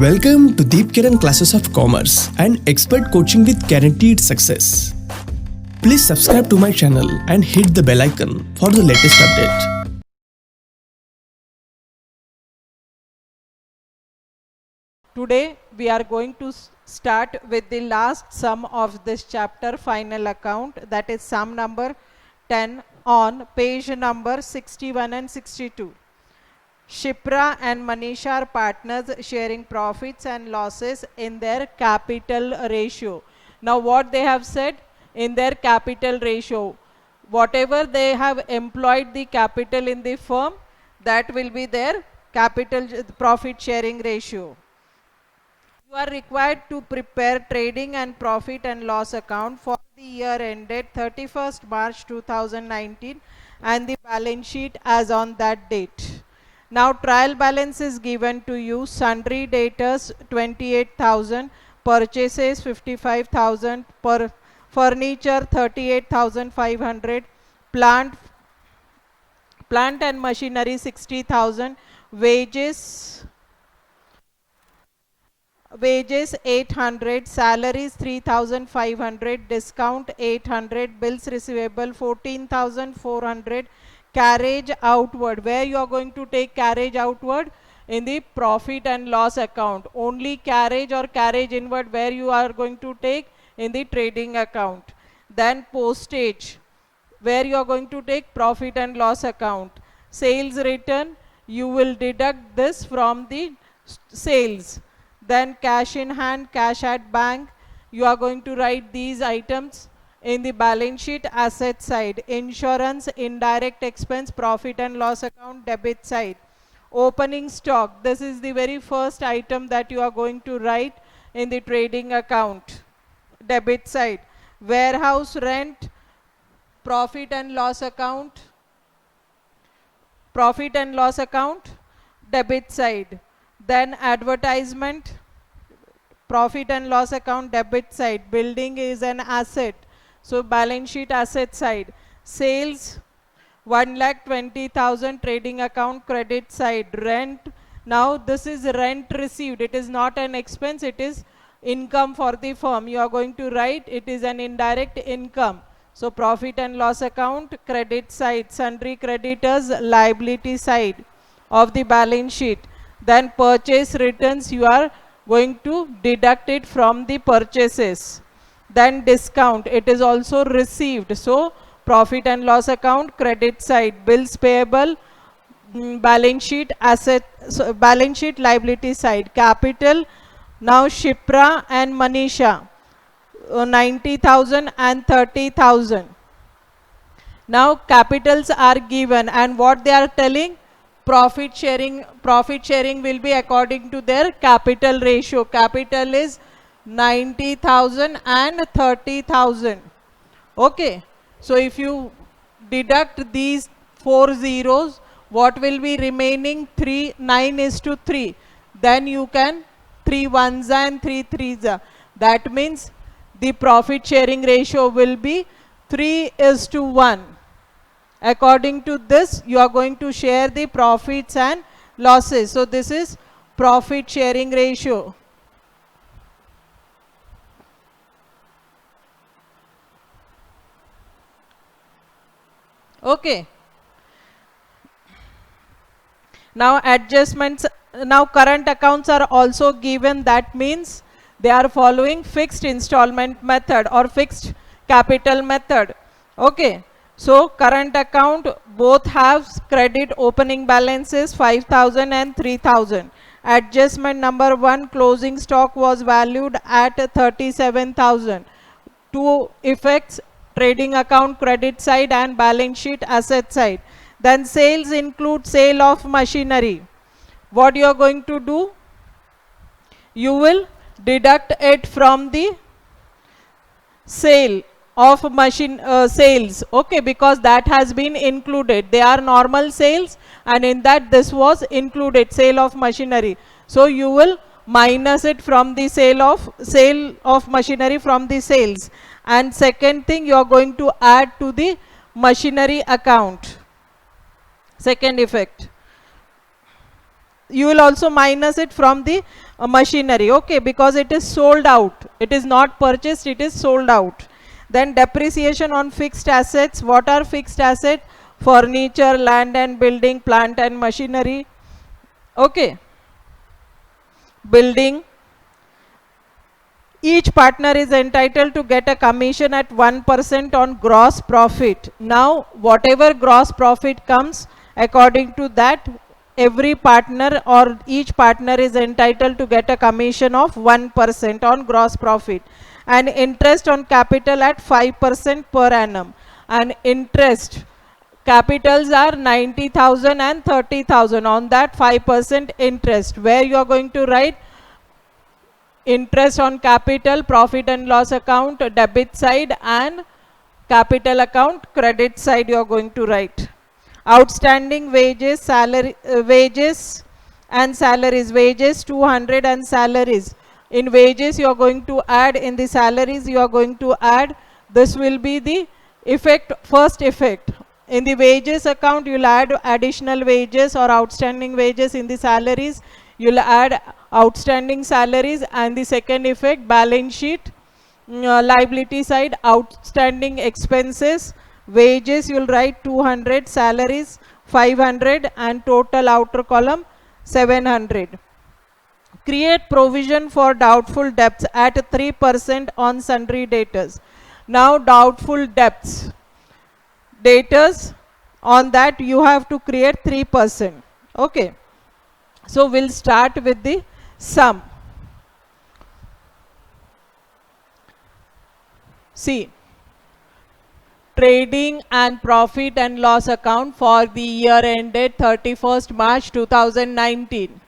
Welcome to Deep Kiran Classes of Commerce and Expert Coaching with Guaranteed Success. Please subscribe to my channel and hit the bell icon for the latest update. Today we are going to start with the last sum of this chapter, final account, that is sum number 10 on page number 61 and 62. Shipra and Manisha are partners sharing profits and losses in their capital ratio. Now what they have said in their capital ratio, whatever they have employed the capital in the firm, that will be their capital profit sharing ratio. You are required to prepare trading and profit and loss account for the year ended 31st March 2019 and the balance sheet as on that date. Now trial balance is given to you. Sundry debtors 28,000, purchases 55,000, per furniture 38,500, plant and machinery 60,000, wages 800, salaries 3,500, discount 800, bills receivable 14,400, carriage outward. Where you are going to take carriage outward? In the profit and loss account. Only carriage or carriage inward where you are going to take? In the trading account. Then postage, where you are going to take? Profit and loss account. Sales return, you will deduct this from the sales. Then cash in hand, cash at bank, you are going to write these items in the balance sheet asset side. Insurance, indirect expense, profit and loss account, debit side. Opening stock, this is the very first item that you are going to write in the trading account, debit side. Warehouse rent, profit and loss account, debit side. Then advertisement, profit and loss account, debit side. Building is an asset, so balance sheet asset side. Sales 1,20,000, trading account, credit side. Rent, now this is rent received, it is not an expense, it is income for the firm. You are going to write it is an indirect income. So profit and loss account, credit side. Sundry creditors, liability side of the balance sheet. Then purchase returns, you are going to deduct it from the purchases. Then discount, it is also received, so profit and loss account, credit side. Bills payable, balance sheet asset, so balance sheet liability side. Capital, now Shipra and Manisha 90,000 and 30,000. Now capitals are given and what they are telling? Profit sharing will be according to their capital ratio. Capital is 90,000 and 30,000. Okay, so if you deduct these 4 zeros, what will be remaining? 9:3. Then you can 3 ones and 3 threes. That means the profit sharing ratio will be 3:1. According to this, you are going to share the profits and losses. So this is profit sharing ratio. Okay. Now adjustments, now current accounts are also given. That means they are following fixed installment method or fixed capital method. Okay. So current account both have credit opening balances 5,000 and 3,000. Adjustment number 1, closing stock was valued at 37,000. Two effects, trading account credit side and balance sheet asset side. Then sales include sale of machinery. What you are going to do? You will deduct it from the sale of machine sales. Okay, because that has been included. They are normal sales and in that this was included, sale of machinery. So you will minus it from the sale of machinery from the sales. And second thing, you are going to add to the machinery account. Second effect. you will also minus it from the machinery, okay, because it is sold out. It is not purchased, it is sold out. Then depreciation on fixed assets. What are fixed assets? Furniture, land and building, plant and machinery. Okay. Building. Each partner is entitled to get a commission at 1% on gross profit. Now, whatever gross profit comes, according to that, every partner or each partner is entitled to get a commission of 1% on gross profit. And interest on capital at 5% per annum. And interest, capitals are 90,000 and 30,000. On that 5% interest, where you are going to write interest on capital, profit and loss account, debit side, and capital account, credit side you are going to write. Outstanding wages, salary, wages and salaries. Wages 200 and salaries. In wages you are going to add, in the salaries you are going to add. This will be the effect, first effect. In the wages account you will add additional wages or outstanding wages. In the salaries you will add outstanding salaries. And the second effect, balance sheet, liability side, outstanding expenses. Wages you will write 200, salaries 500, and total outer column 700. Create provision for doubtful debts at 3% on sundry debtors. Now doubtful debts, debtors, on that you have to create 3%. Okay. So we'll start with the sum. See, trading and profit and loss account for the year ended 31st March 2019.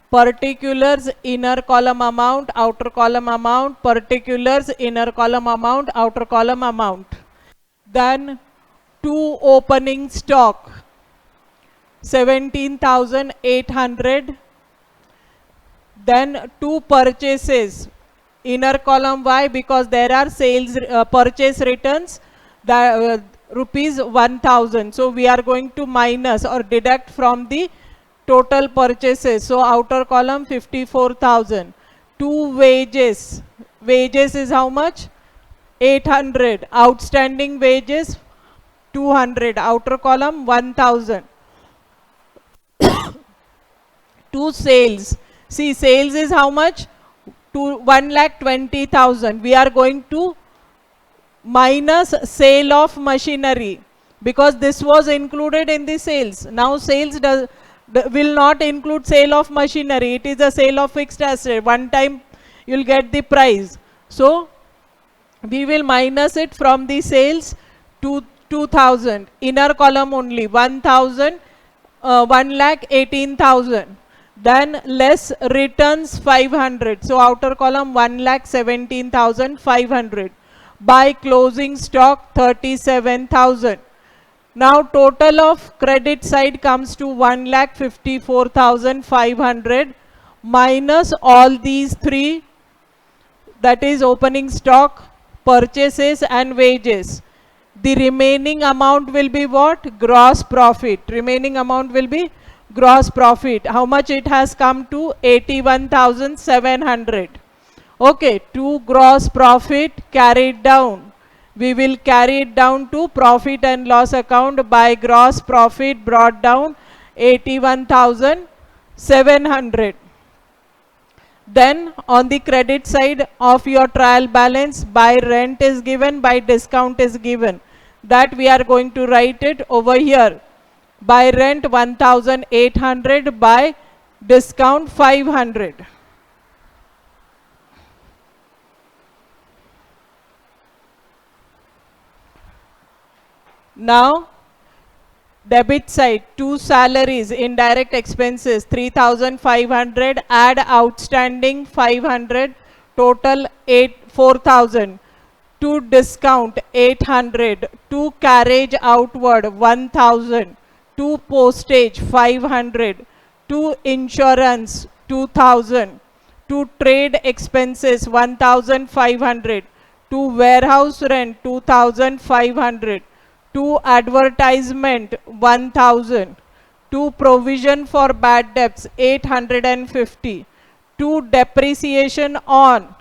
Particulars, inner column amount, outer column amount, particulars, inner column amount, outer column amount. Then 2 opening stock, 17,800. Then 2 purchases, inner column why? Because there are sales purchase returns, that rupees 1,000. So we are going to minus or deduct from the total purchases. So outer column 54,000. 2 wages, wages is how much? 800. Outstanding wages 200. Outer column 1,000. 2 sales. See, sales is how much? 1,20,000. We are going to minus sale of machinery because this was included in the sales. Now sales will not include sale of machinery. It is a sale of fixed asset. One time you will get the price. So we will minus it from the sales to 2,000. Inner column only 1,000, 1,18,000. Then less returns 500. So outer column 1,17,500. By closing stock 37,000. Now total of credit side comes to 1,54,500 minus all these 3, that is opening stock, purchases and wages. The remaining amount will be what? Gross profit. Remaining amount will be gross profit. How much it has come to? 81,700. Okay, to gross profit carried down. We will carry it down to profit and loss account. By gross profit brought down 81,700. Then on the credit side of your trial balance, by rent is given, by discount is given. That we are going to write it over here. By rent 1,800, by discount 500. Now debit side, 2 salaries, indirect expenses 3,500, add outstanding 500, total 4,000. 2 discount 800, 2 carriage outward 1,000, 2 postage 500, 2 insurance 2,000, 2 trade expenses 1,500, 2 warehouse rent 2,500, 2 advertisement 1,000, 2 provision for bad debts 850, 2 depreciation on.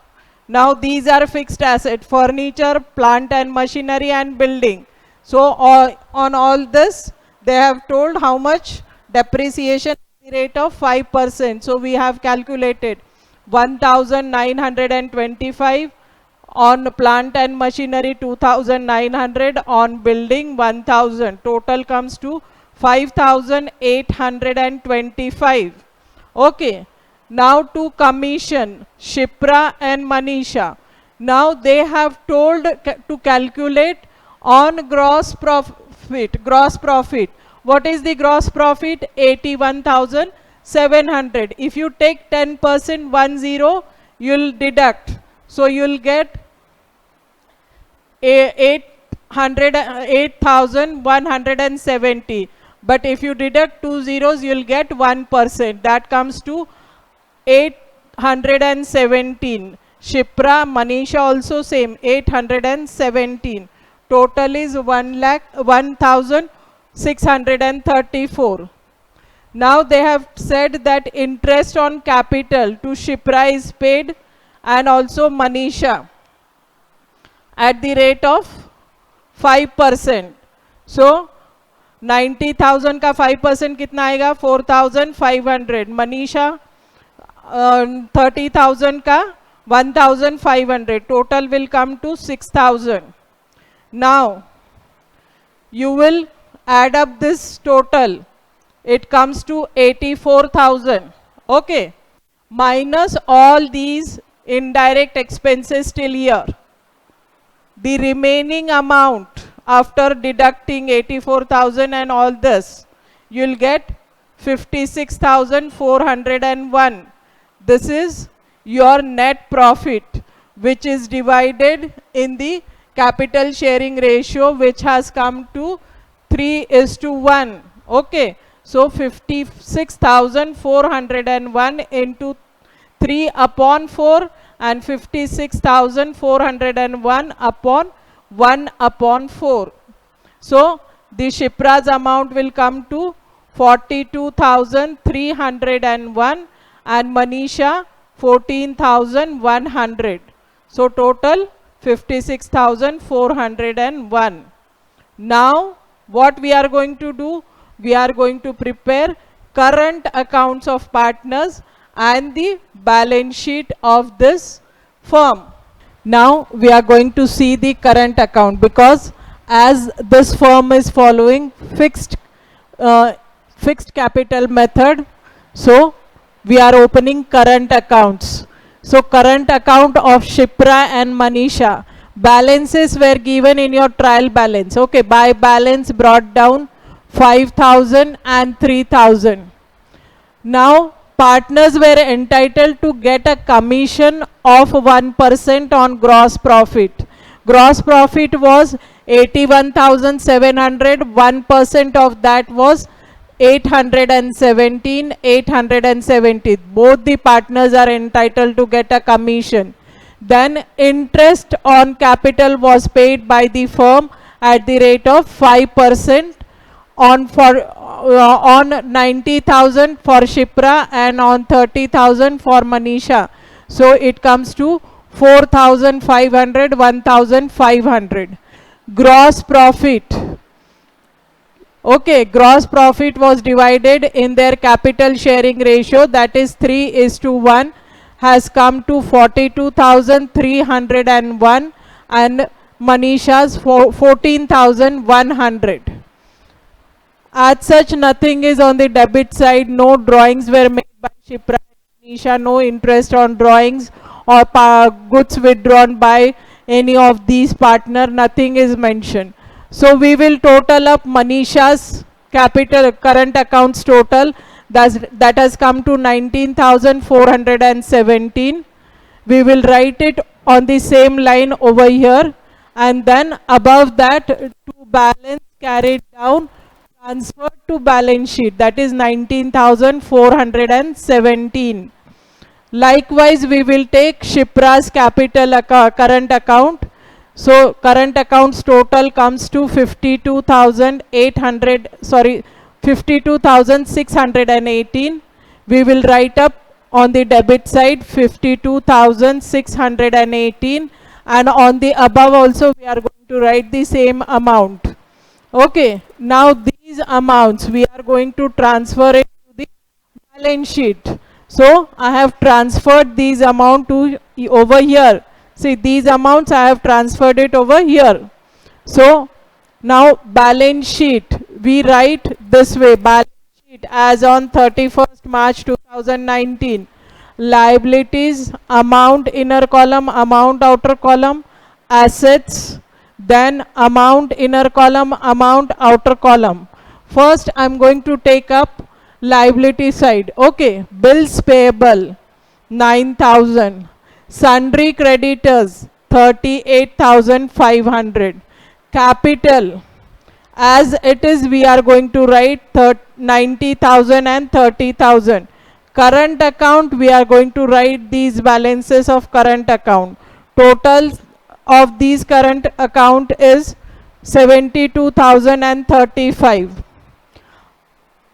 Now these are fixed asset, furniture, plant and machinery and building. So on all this they have told how much depreciation at the rate of 5%. So we have calculated 1925 on plant and machinery, 2900 on building, 1000. Total comes to 5825. Okay. Now to commission, Shipra and Manisha. Now they have told to calculate on gross profit. Gross profit. What is the gross profit? 81,700. If you take 10%, 10, you'll deduct. So you'll get 8,170. But if you deduct 2 zeros, you'll get 1%. That comes to 817. Shipra, Manisha also same, 817. Total is 1,634. Now they have said that interest on capital to Shipra is paid and also Manisha at the rate of 5%. So 90,000 का 5% कितना आएगा? 4,500. Manisha 30,000 का 1,500. Total will come to 6,000. Now you will add up this total. It comes to 84,000. Okay. Minus all these indirect expenses till here. The remaining amount after deducting 84,000 and all this, you'll get 56,401. This is your net profit, which is divided in the capital sharing ratio, which has come to 3:1. Okay. So 56,401 into 3 upon 4 and 56,401 upon 1 upon 4. So the Shipra's amount will come to 42,301 and Manisha 14,100. So total 56,401. Now what we are going to do? We are going to prepare current accounts of partners and the balance sheet of this firm. Now we are going to see the current account, because as this firm is following fixed capital method, so we are opening current accounts. So current account of Shipra and Manisha. Balances were given in your trial balance. Okay, by balance brought down 5,000 and 3,000. Now partners were entitled to get a commission of 1% on gross profit. Gross profit was 81,700. 1% of that was 870. Both the partners are entitled to get a commission. Then interest on capital was paid by the firm at the rate of 5% on 90,000 for Shipra and on 30,000 for Manisha. So it comes to 4,500, 1,500. Gross profit. Okay, gross profit was divided in their capital sharing ratio, that is 3:1, has come to 42,301 and Manisha's 14,100. As such, nothing is on the debit side. No drawings were made by Shipra and Manisha. No interest on drawings or goods withdrawn by any of these partners. Nothing is mentioned. So we will total up Manisha's capital current accounts total. That has come to 19,417. We will write it on the same line over here, and then above that to balance carried down, transferred to balance sheet, that is 19,417. Likewise, we will take Shipra's capital current account. So current accounts total comes to 52,800, sorry, 52,618. We will write up on the debit side 52,618, and on the above also we are going to write the same amount. Okay, now these amounts we are going to transfer it to the balance sheet. So I have transferred these amount to over here. See, these amounts I have transferred it over here. So now balance sheet, we write this way: balance sheet as on 31st March 2019. Liabilities, amount inner column, amount outer column, assets, then amount inner column, amount outer column. First I am going to take up liability side. Okay, bills payable 9,000, sundry creditors 38,500, capital as it is we are going to write 90,000 and 30,000. Current account, we are going to write these balances of current account. Total of these current account is 72,035.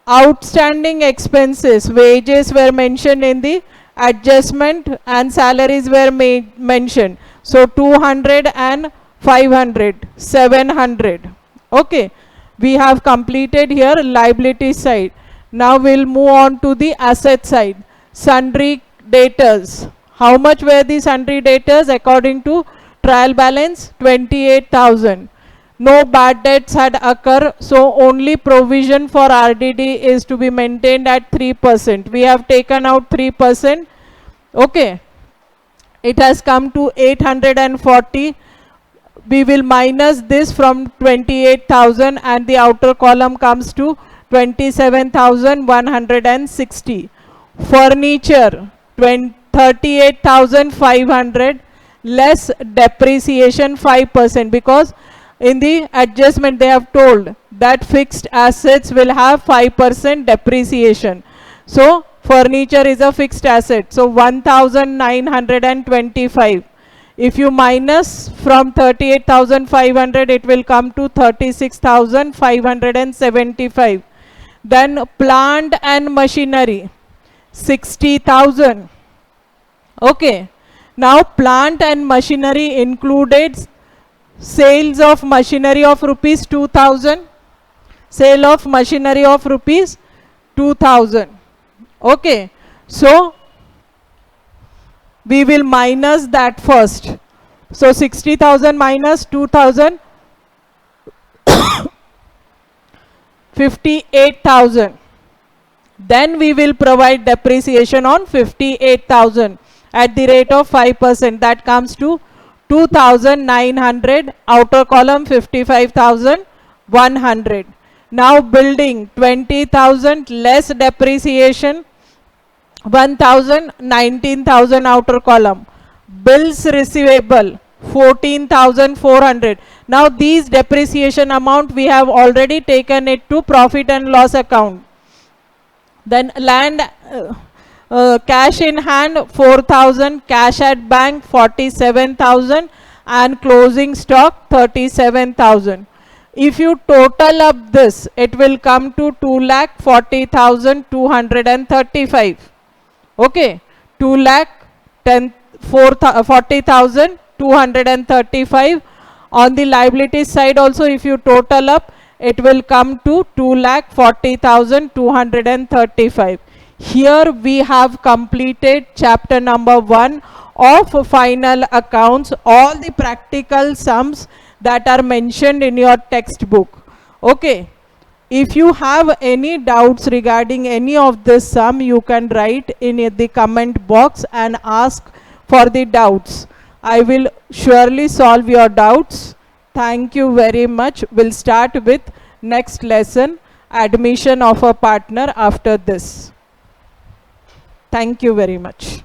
Outstanding expenses, wages were mentioned in the adjustment and salaries were mentioned. So 200 and 500, 700. Okay, we have completed here liability side. Now we'll move on to the asset side. Sundry debtors. How much were the sundry debtors according to trial balance? 28,000. No bad debts had occurred, so only provision for RDD is to be maintained at 3%. We have taken out 3%. Okay, it has come to 840. We will minus this from 28,000 and the outer column comes to 27,160. Furniture 38,500 less depreciation 5%, because in the adjustment they have told that fixed assets will have 5% depreciation. So furniture is a fixed asset. So 1,925. If you minus from 38,500, it will come to 36,575. Then plant and machinery 60,000. Okay, now plant and machinery included sales of machinery of rupees 2,000, sale of machinery of rupees 2,000. Okay, so we will minus that first. So 60,000 minus 2,000, 58,000. Then we will provide depreciation on 58,000 at the rate of 5%. That comes to 2,900. Outer column 55,100. Now building 20,000 less depreciation 1,000, 19,000 outer column. Bills receivable 14,400. Now these depreciation amount we have already taken it to profit and loss account. Then land, cash in hand 4,000, cash at bank 47,000 and closing stock 37,000. If you total up this, it will come to 2,40,235. Okay, 2,40,235. On the liability side also, if you total up, it will come to 2,40,235. Here we have completed chapter number 1 of final accounts, all the practical sums that are mentioned in your textbook. Okay. If you have any doubts regarding any of this sum, you can write in the comment box and ask for the doubts. I will surely solve your doubts. Thank you very much. We'll start with next lesson, admission of a partner after this. Thank you very much.